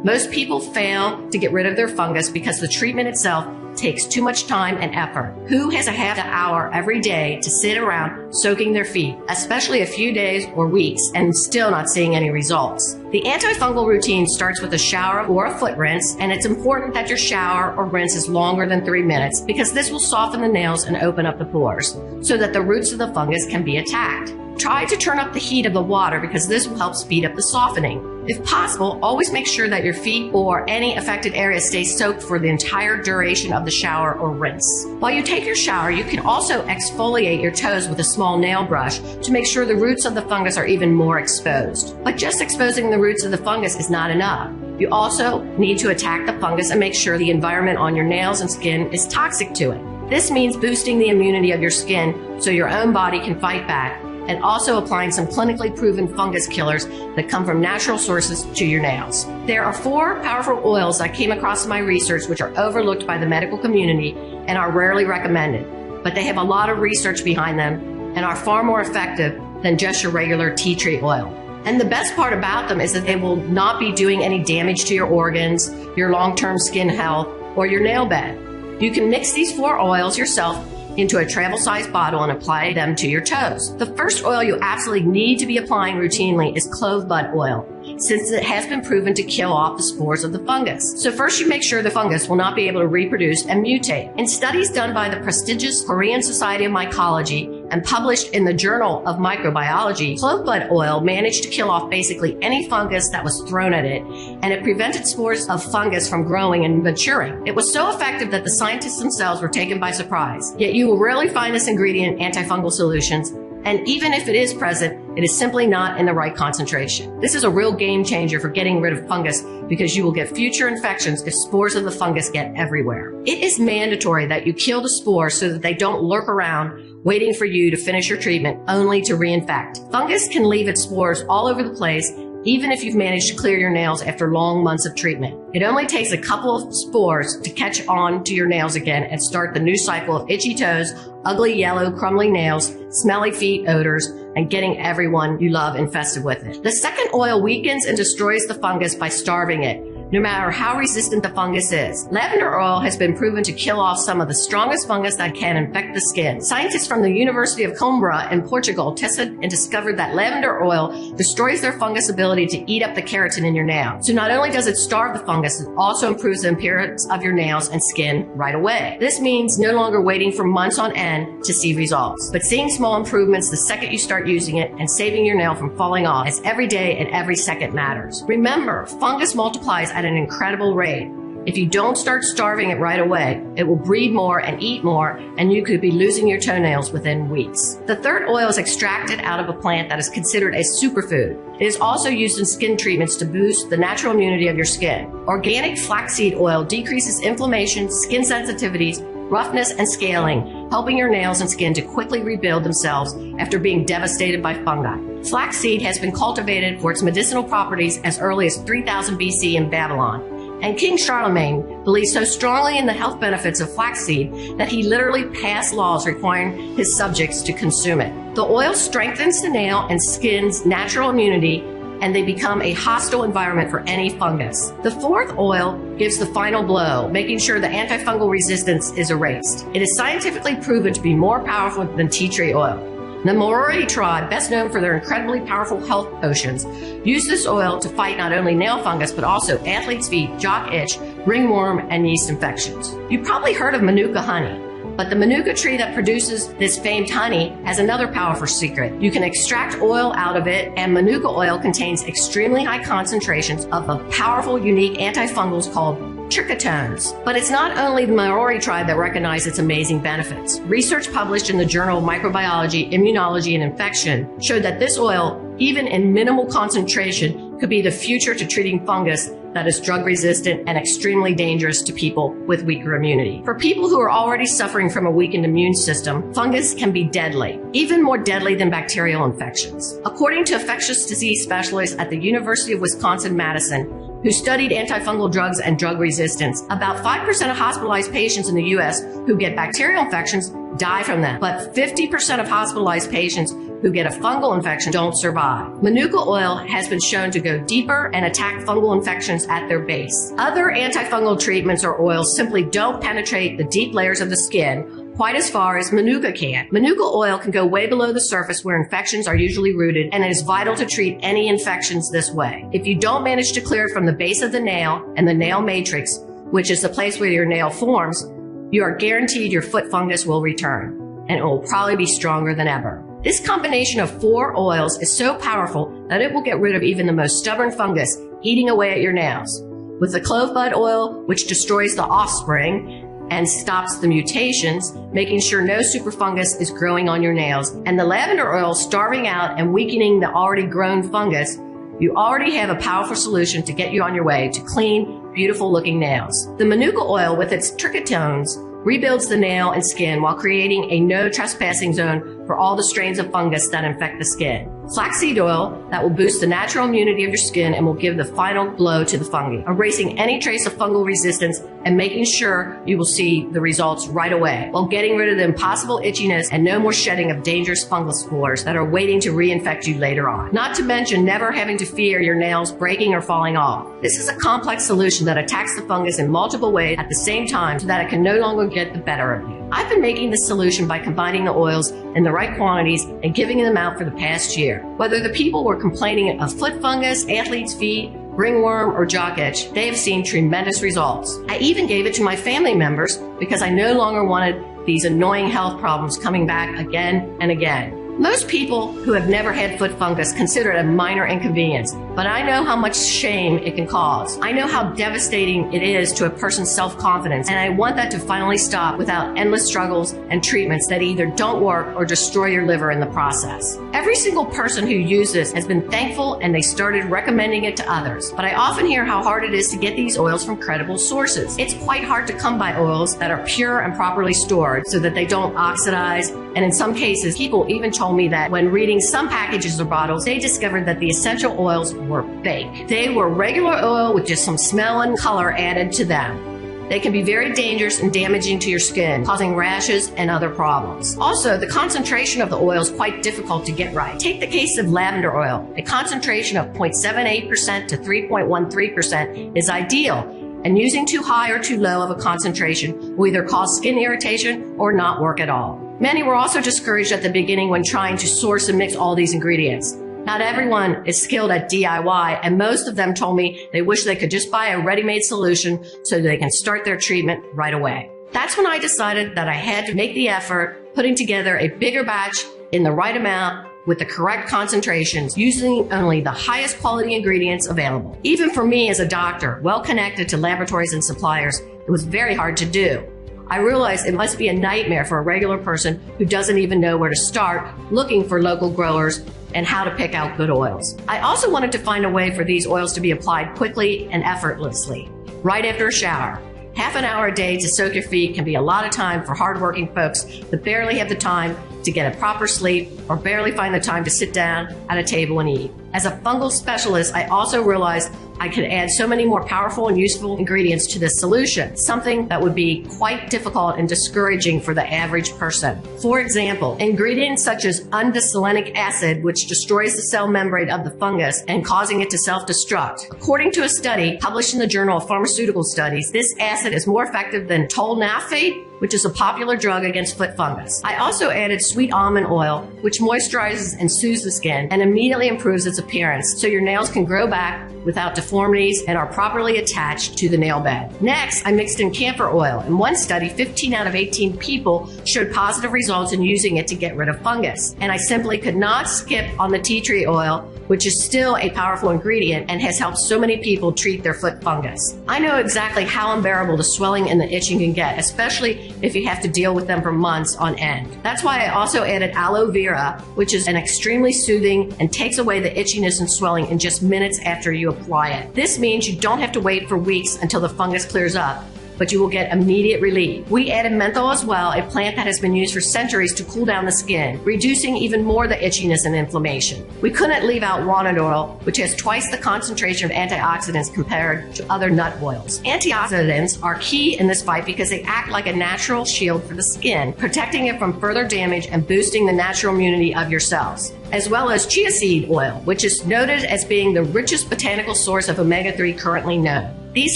Most people fail to get rid of their fungus because the treatment itself takes too much time and effort. Who has a half an hour every day to sit around soaking their feet, especially a few days or weeks, and still not seeing any results? The antifungal routine starts with a shower or a foot rinse, and it's important that your shower or rinse is longer than 3 minutes because this will soften the nails and open up the pores so that the roots of the fungus can be attacked. Try to turn up the heat of the water because this will help speed up the softening. If possible, always make sure that your feet or any affected area stay soaked for the entire duration of the shower or rinse. While you take your shower, you can also exfoliate your toes with a small nail brush to make sure the roots of the fungus are even more exposed. But just exposing the roots of the fungus is not enough. You also need to attack the fungus and make sure the environment on your nails and skin is toxic to it. This means boosting the immunity of your skin so your own body can fight back, and also applying some clinically proven fungus killers that come from natural sources to your nails. There are 4 powerful oils I came across in my research which are overlooked by the medical community and are rarely recommended, but they have a lot of research behind them and are far more effective than just your regular tea tree oil. And the best part about them is that they will not be doing any damage to your organs, your long-term skin health, or your nail bed. You can mix these 4 oils yourself into a travel-sized bottle and apply them to your toes. The first oil you absolutely need to be applying routinely is clove bud oil, since it has been proven to kill off the spores of the fungus. So first you make sure the fungus will not be able to reproduce and mutate. In studies done by the prestigious Korean Society of Mycology and published in the Journal of Microbiology, clove bud oil managed to kill off basically any fungus that was thrown at it, and it prevented spores of fungus from growing and maturing. It was so effective that the scientists themselves were taken by surprise. Yet you will rarely find this ingredient in antifungal solutions, and even if it is present, it is simply not in the right concentration. This is a real game changer for getting rid of fungus because you will get future infections if spores of the fungus get everywhere. It is mandatory that you kill the spores so that they don't lurk around waiting for you to finish your treatment only to reinfect. Fungus can leave its spores all over the place even if you've managed to clear your nails after long months of treatment. It only takes a couple of spores to catch on to your nails again and start the new cycle of itchy toes, ugly yellow crumbly nails, smelly feet odors, and getting everyone you love infested with it. The second oil weakens and destroys the fungus by starving it, no matter how resistant the fungus is. Lavender oil has been proven to kill off some of the strongest fungus that can infect the skin. Scientists from the University of Coimbra in Portugal tested and discovered that lavender oil destroys their fungus ability to eat up the keratin in your nail. So not only does it starve the fungus, it also improves the appearance of your nails and skin right away. This means no longer waiting for months on end to see results, but seeing small improvements the second you start using it and saving your nail from falling off, as every day and every second matters. Remember, fungus multiplies at an incredible rate. If you don't start starving it right away, it will breed more and eat more, and you could be losing your toenails within weeks. The third oil is extracted out of a plant that is considered a superfood. It is also used in skin treatments to boost the natural immunity of your skin. Organic flaxseed oil decreases inflammation, skin sensitivities, roughness, and scaling, helping your nails and skin to quickly rebuild themselves after being devastated by fungi. Flaxseed has been cultivated for its medicinal properties as early as 3000 BC in Babylon. And King Charlemagne believed so strongly in the health benefits of flaxseed that he literally passed laws requiring his subjects to consume it. The oil strengthens the nail and skin's natural immunity, and they become a hostile environment for any fungus. The fourth oil gives the final blow, making sure the antifungal resistance is erased. It is scientifically proven to be more powerful than tea tree oil. The Maori tribe, best known for their incredibly powerful health potions, use this oil to fight not only nail fungus, but also athlete's feet, jock itch, ringworm, and yeast infections. You've probably heard of Manuka honey, but the Manuka tree that produces this famed honey has another powerful secret. You can extract oil out of it, and Manuka oil contains extremely high concentrations of a powerful, unique antifungals called trichotones. But it's not only the Maori tribe that recognized its amazing benefits. Research published in the Journal of Microbiology, Immunology, and Infection showed that this oil, even in minimal concentration, could be the future to treating fungus that is drug resistant and extremely dangerous to people with weaker immunity. For people who are already suffering from a weakened immune system, fungus can be deadly, even more deadly than bacterial infections. According to infectious disease specialists at the University of Wisconsin-Madison, who studied antifungal drugs and drug resistance, about 5% of hospitalized patients in the U.S. who get bacterial infections die from them, but 50% of hospitalized patients who get a fungal infection don't survive. Manuka oil has been shown to go deeper and attack fungal infections at their base. Other antifungal treatments or oils simply don't penetrate the deep layers of the skin quite as far as Manuka can. Manuka oil can go way below the surface where infections are usually rooted, and it is vital to treat any infections this way. If you don't manage to clear it from the base of the nail and the nail matrix, which is the place where your nail forms, you are guaranteed your foot fungus will return, and it will probably be stronger than ever. This combination of 4 oils is so powerful that it will get rid of even the most stubborn fungus eating away at your nails. With the clove bud oil, which destroys the offspring and stops the mutations, making sure no superfungus is growing on your nails, and the lavender oil starving out and weakening the already grown fungus, you already have a powerful solution to get you on your way to clean, beautiful looking nails. The Manuka oil with its trichotones rebuilds the nail and skin while creating a no trespassing zone for all the strains of fungus that infect the skin. Flaxseed oil that will boost the natural immunity of your skin and will give the final blow to the fungi, erasing any trace of fungal resistance and making sure you will see the results right away, while getting rid of the impossible itchiness and no more shedding of dangerous fungal spores that are waiting to reinfect you later on. Not to mention never having to fear your nails breaking or falling off. This is a complex solution that attacks the fungus in multiple ways at the same time so that it can no longer get the better of you. I've been making this solution by combining the oils in the right quantities and giving them out for the past year. Whether the people were complaining of foot fungus, athlete's feet, ringworm, or jock itch, they have seen tremendous results. I even gave it to my family members because I no longer wanted these annoying health problems coming back again and again. Most people who have never had foot fungus consider it a minor inconvenience, but I know how much shame it can cause. I know how devastating it is to a person's self-confidence, and I want that to finally stop without endless struggles and treatments that either don't work or destroy your liver in the process. Every single person who used this has been thankful, and they started recommending it to others. But I often hear how hard it is to get these oils from credible sources. It's quite hard to come by oils that are pure and properly stored so that they don't oxidize, and in some cases, people even told me that when reading some packages or bottles, they discovered that the essential oils were fake. They were regular oil with just some smell and color added to them. They can be very dangerous and damaging to your skin, causing rashes and other problems. Also, the concentration of the oil is quite difficult to get right. Take the case of lavender oil. A concentration of 0.78% to 3.13% is ideal, and using too high or too low of a concentration will either cause skin irritation or not work at all. Many were also discouraged at the beginning when trying to source and mix all these ingredients. Not everyone is skilled at DIY, and most of them told me they wish they could just buy a ready-made solution so they can start their treatment right away. That's when I decided that I had to make the effort, putting together a bigger batch in the right amount with the correct concentrations, using only the highest quality ingredients available. Even for me as a doctor, well connected to laboratories and suppliers, it was very hard to do. I realized it must be a nightmare for a regular person who doesn't even know where to start looking for local growers and how to pick out good oils. I also wanted to find a way for these oils to be applied quickly and effortlessly, right after a shower. Half an hour a day to soak your feet can be a lot of time for hardworking folks that barely have the time to get a proper sleep or barely find the time to sit down at a table and eat. As a fungal specialist, I also realized I could add so many more powerful and useful ingredients to this solution, something that would be quite difficult and discouraging for the average person. For example, ingredients such as undecylenic acid, which destroys the cell membrane of the fungus and causing it to self-destruct. According to a study published in the Journal of Pharmaceutical Studies, this acid is more effective than tolnafate, which is a popular drug against foot fungus. I also added sweet almond oil, which moisturizes and soothes the skin and immediately improves its appearance so your nails can grow back without deformities and are properly attached to the nail bed. Next, I mixed in camphor oil. In one study, 15 out of 18 people showed positive results in using it to get rid of fungus. And I simply could not skip on the tea tree oil, which is still a powerful ingredient and has helped so many people treat their foot fungus. I know exactly how unbearable the swelling and the itching can get, especially if you have to deal with them for months on end. That's why I also added aloe vera, which is an extremely soothing and takes away the itchiness and swelling in just minutes after you apply it. This means you don't have to wait for weeks until the fungus clears up, but you will get immediate relief. We added menthol as well, a plant that has been used for centuries to cool down the skin, reducing even more the itchiness and inflammation. We couldn't leave out walnut oil, which has twice the concentration of antioxidants compared to other nut oils. Antioxidants are key in this fight because they act like a natural shield for the skin, protecting it from further damage and boosting the natural immunity of your cells, as well as chia seed oil, which is noted as being the richest botanical source of omega-3 currently known. These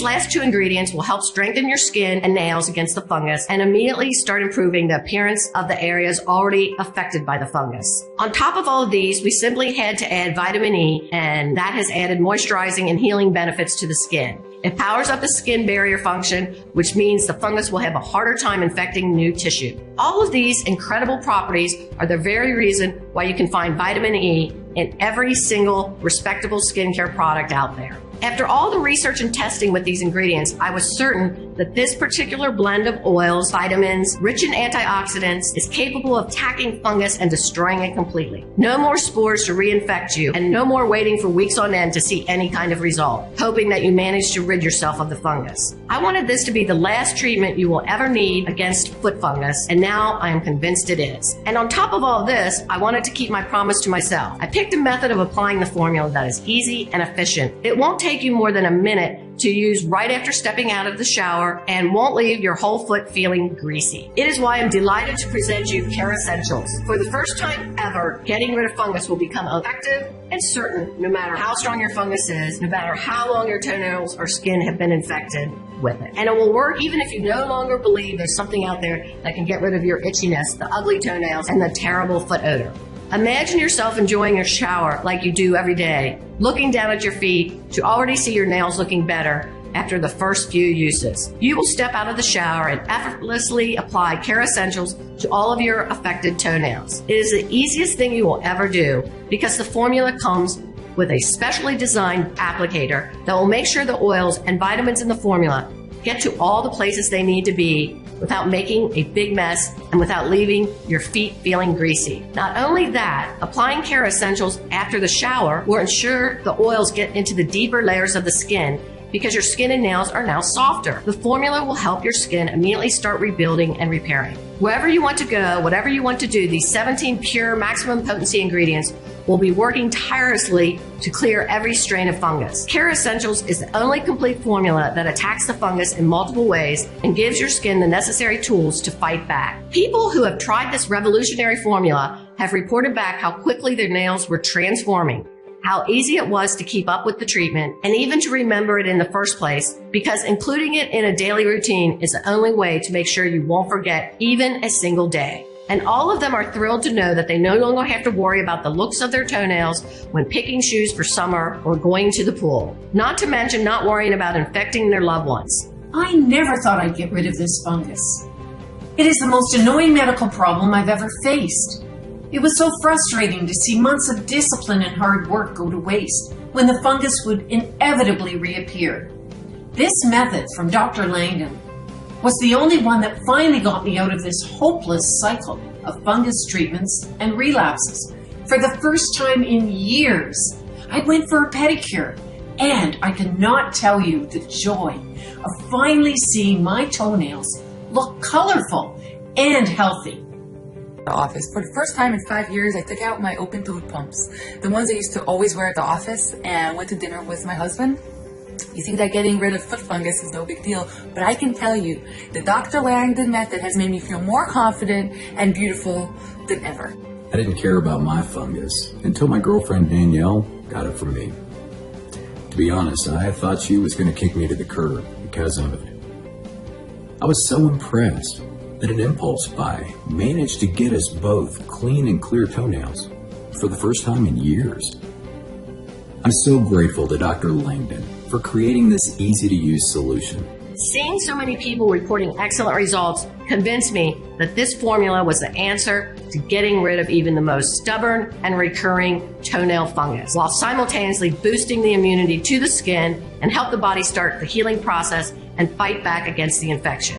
last two ingredients will help strengthen your skin and nails against the fungus and immediately start improving the appearance of the areas already affected by the fungus. On top of all of these, we simply had to add vitamin E, and that has added moisturizing and healing benefits to the skin. It powers up the skin barrier function, which means the fungus will have a harder time infecting new tissue. All of these incredible properties are the very reason why you can find vitamin E in every single respectable skincare product out there. After all the research and testing with these ingredients, I was certain that this particular blend of oils, vitamins, rich in antioxidants, is capable of attacking fungus and destroying it completely. No more spores to reinfect you, and no more waiting for weeks on end to see any kind of result, hoping that you manage to rid yourself of the fungus. I wanted this to be the last treatment you will ever need against foot fungus, and now I am convinced it is. And on top of all this, I wanted to keep my promise to myself. I picked a method of applying the formula that is easy and efficient. It won't take you more than a minute to use right after stepping out of the shower and won't leave your whole foot feeling greasy. It is why I'm delighted to present you Kerasen. For the first time ever, getting rid of fungus will become effective and certain no matter how strong your fungus is, no matter how long your toenails or skin have been infected with it. And it will work even if you no longer believe there's something out there that can get rid of your itchiness, the ugly toenails, and the terrible foot odor. Imagine yourself enjoying your shower like you do every day, looking down at your feet to already see your nails looking better after the first few uses. You will step out of the shower and effortlessly apply Kerasen to all of your affected toenails. It is the easiest thing you will ever do because the formula comes with a specially designed applicator that will make sure the oils and vitamins in the formula get to all the places they need to be without making a big mess and without leaving your feet feeling greasy. Not only that, applying Kerasen after the shower will ensure the oils get into the deeper layers of the skin because your skin and nails are now softer. The formula will help your skin immediately start rebuilding and repairing. Wherever you want to go, whatever you want to do, these 17 pure maximum potency ingredients will be working tirelessly to clear every strain of fungus. Kerasen is the only complete formula that attacks the fungus in multiple ways and gives your skin the necessary tools to fight back. People who have tried this revolutionary formula have reported back how quickly their nails were transforming, how easy it was to keep up with the treatment, and even to remember it in the first place, because including it in a daily routine is the only way to make sure you won't forget even a single day. And all of them are thrilled to know that they no longer have to worry about the looks of their toenails when picking shoes for summer or going to the pool. Not to mention not worrying about infecting their loved ones. I never thought I'd get rid of this fungus. It is the most annoying medical problem I've ever faced. It was so frustrating to see months of discipline and hard work go to waste when the fungus would inevitably reappear. This method from Dr. Langdon was the only one that finally got me out of this hopeless cycle of fungus treatments and relapses. For the first time in years, I went for a pedicure, and I cannot tell you the joy of finally seeing my toenails look colorful and healthy. The office. For the first time in 5 years, I took out my open-toed pumps, the ones I used to always wear at the office, and went to dinner with my husband. You see that getting rid of foot fungus is no big deal, but I can tell you, the Dr. Langdon method has made me feel more confident and beautiful than ever. I didn't care about my fungus until my girlfriend Danielle got it from me. To be honest, I thought she was going to kick me to the curb because of it. I was so impressed that an impulse buy managed to get us both clean and clear toenails for the first time in years. I'm so grateful to Dr. Langdon for creating this easy-to-use solution. Seeing so many people reporting excellent results convinced me that this formula was the answer to getting rid of even the most stubborn and recurring toenail fungus, while simultaneously boosting the immunity to the skin and help the body start the healing process and fight back against the infection.